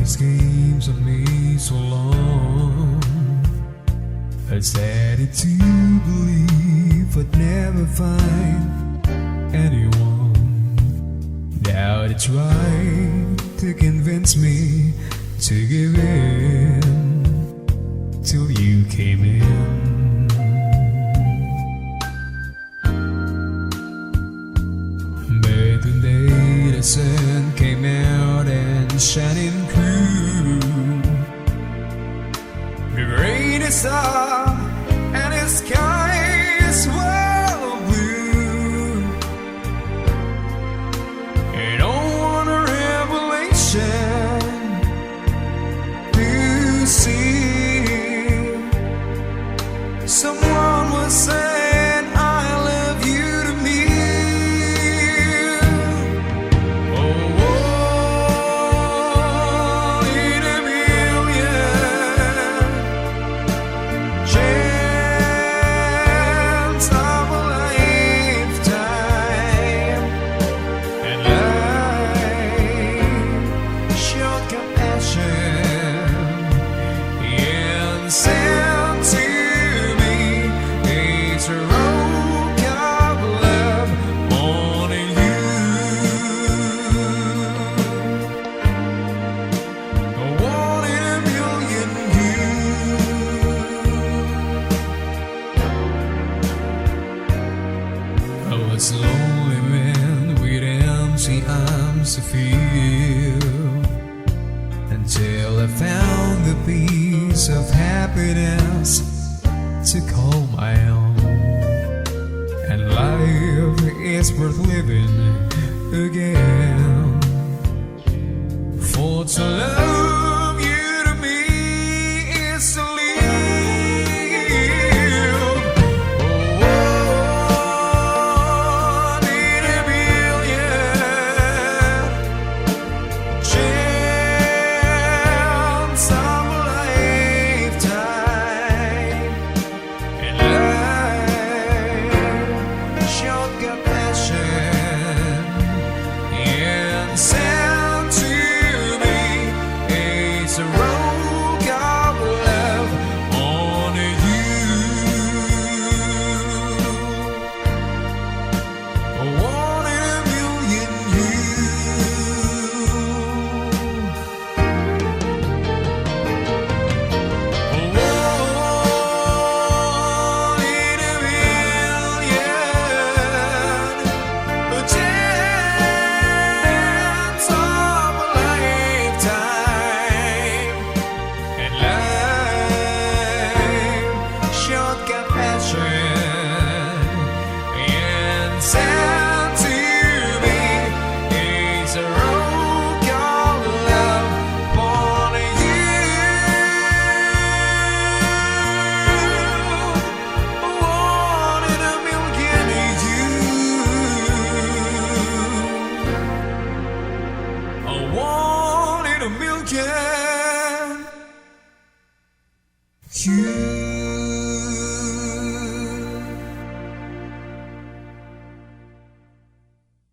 these games on me so long. I started to believe I'd never find anyone. Now they try to convince me to give in till you came in. But the day the sun came out and shining through, the brightest star and the skies were blue. And oh, what a revelation to see someone was saying I love you to me. Oh, oh, in a million chance of a lifetime, and life showed compassion and sent to me a rope of love on you. One in a million you. I was a lonely man with empty arms to feel, until I found the peace of happiness to call my own. And life is worth living again. For to love you to me is to live. Oh, one in a million chance of a lifetime, and life showed compassion and sent to me a rope of love on you. One in a million you. One in a million, a chance of a lifetime, and life showed compassion and sent to me a rope of love for you. One in a million you. A one in a million.